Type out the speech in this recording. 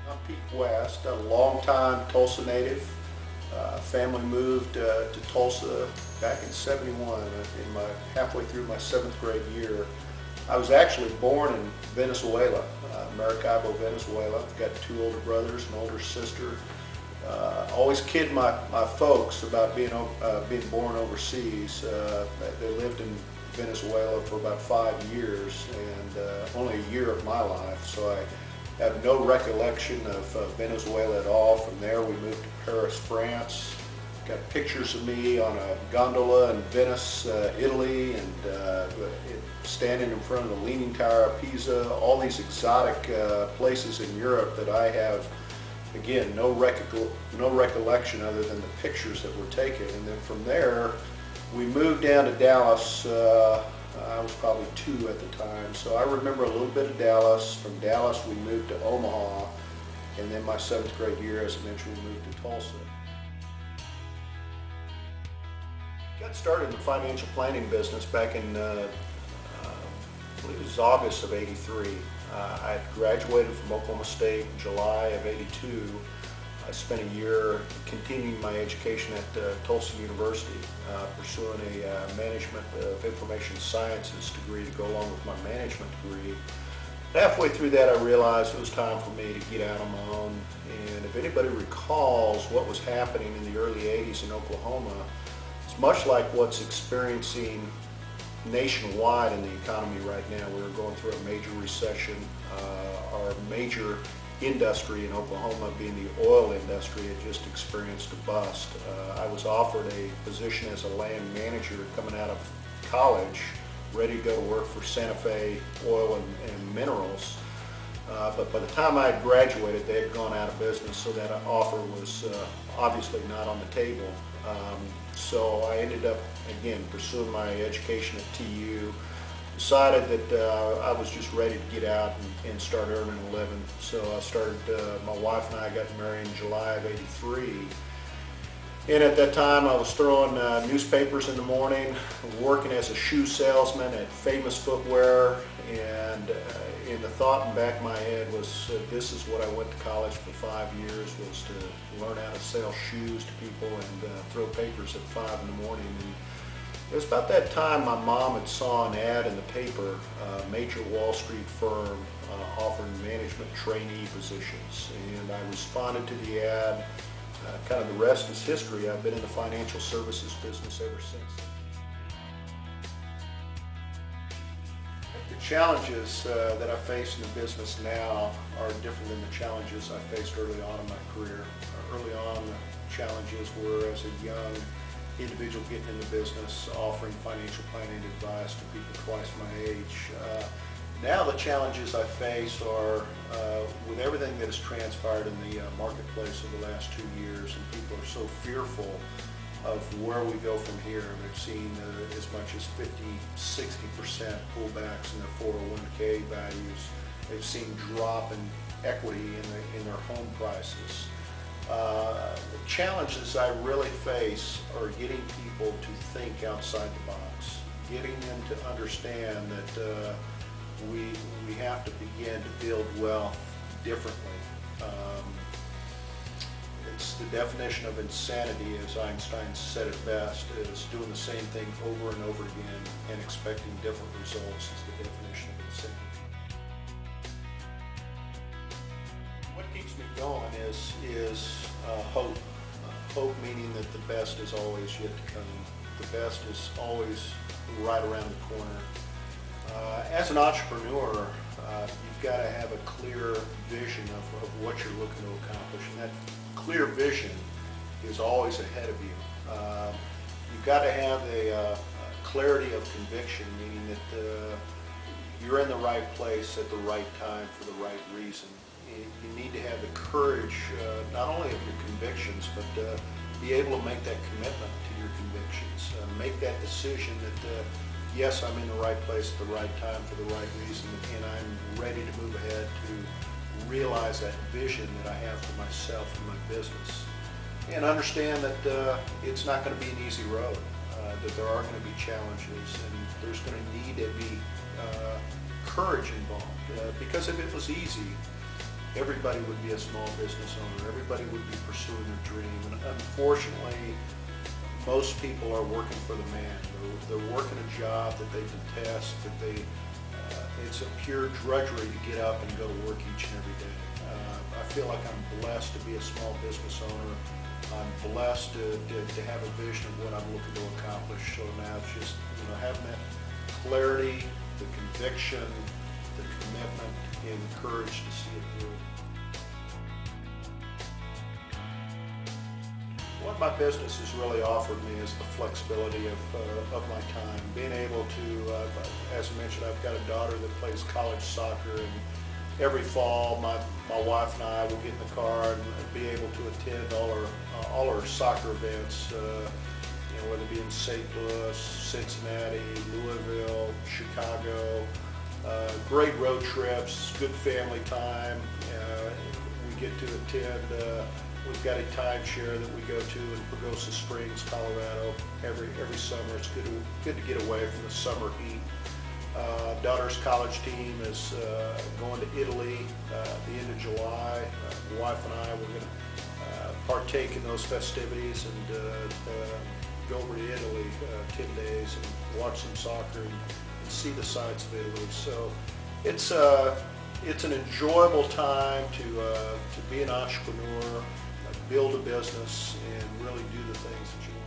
I'm Pete West, a longtime Tulsa native. Family moved to Tulsa back in '71, halfway through my 7th grade year. I was actually born in Venezuela, Maracaibo, Venezuela. I've got 2 older brothers, an older sister. Always kid my folks about being born overseas. They lived in Venezuela for about 5 years, and only a year of my life, so I have no recollection of Venezuela at all. From there we moved to Paris, France. Got pictures of me on a gondola in Venice, Italy, and standing in front of the Leaning Tower of Pisa, all these exotic places in Europe that I have, again, no recollection other than the pictures that were taken. And then from there we moved down to Dallas. I was probably 2 at the time, so I remember a little bit of Dallas. From Dallas we moved to Omaha, and then my 7th grade year, as I mentioned, we moved to Tulsa. Got started in the financial planning business back in, I believe it was August of '83. I had graduated from Oklahoma State in July of '82. I spent a year continuing my education at Tulsa University, pursuing a Management of Information Sciences degree to go along with my management degree. Halfway through that, I realized it was time for me to get out on my own. And if anybody recalls what was happening in the early '80s in Oklahoma, it's much like what's experiencing nationwide in the economy right now. We're going through a major recession. Our major industry in Oklahoma, being the oil industry, had just experienced a bust. I was offered a position as a land manager coming out of college, ready to go to work for Santa Fe Oil and Minerals. But by the time I had graduated, they had gone out of business, so that offer was obviously not on the table. So I ended up, again, pursuing my education at TU. Decided that I was just ready to get out and start earning a living. So I started, my wife and I got married in July of '83. And at that time I was throwing newspapers in the morning, working as a shoe salesman at Famous Footwear, and in the thought in the back of my head was this is what I went to college for 5 years, was to learn how to sell shoes to people and throw papers at 5 in the morning. And it was about that time my mom had saw an ad in the paper, a major Wall Street firm offering management trainee positions, and I responded to the ad. Kind of the rest is history. I've been in the financial services business ever since. The challenges that I face in the business now are different than the challenges I faced early on in my career. Early on, the challenges were as a young individual getting in the business, offering financial planning advice to people twice my age. Now the challenges I face are with everything that has transpired in the marketplace over the last 2 years, and people are so fearful of where we go from here. They've seen as much as 50–60% pullbacks in their 401k values. They've seen drop in equity in their home prices. The challenges I really face are getting people to think outside the box, getting them to understand that we have to begin to build wealth differently. It's the definition of insanity, as Einstein said it best, is doing the same thing over and over again and expecting different results is the definition of insanity. What keeps me going is hope. Hope meaning that the best is always yet to come. The best is always right around the corner. As an entrepreneur, you've got to have a clear vision of what you're looking to accomplish, and that clear vision is always ahead of you. You've got to have a clarity of conviction, meaning that you're in the right place at the right time for the right reason. You need to have the courage, not only of your convictions, but be able to make that commitment to your convictions. Make that decision that yes, I'm in the right place at the right time for the right reason, and I'm ready to move ahead to realize that vision that I have for myself and my business. And understand that it's not going to be an easy road, that there are going to be challenges, and there's going to need to be courage involved. Because if it was easy, everybody would be a small business owner. Everybody would be pursuing their dream. And unfortunately, most people are working for the man. They're working a job that they detest, it's a pure drudgery to get up and go to work each and every day. I feel like I'm blessed to be a small business owner. I'm blessed to have a vision of what I'm looking to accomplish. So now it's just, having that clarity, the conviction, the commitment, and the courage to see it through. What my business has really offered me is the flexibility of my time. Being able to, as I mentioned, I've got a daughter that plays college soccer, and every fall my wife and I will get in the car and be able to attend all our soccer events, whether it be in St. Louis, Cincinnati, Louisville, Chicago. Great road trips, good family time. We get to attend, we've got a timeshare that we go to in Pagosa Springs, Colorado every summer. It's good to get away from the summer heat. Daughter's college team is going to Italy at the end of July. My wife and I, we're going to partake in those festivities and go over to Italy 10 days and watch some soccer and see the sights of Italy. So it's an enjoyable time to be an entrepreneur, build a business, and really do the things that you want.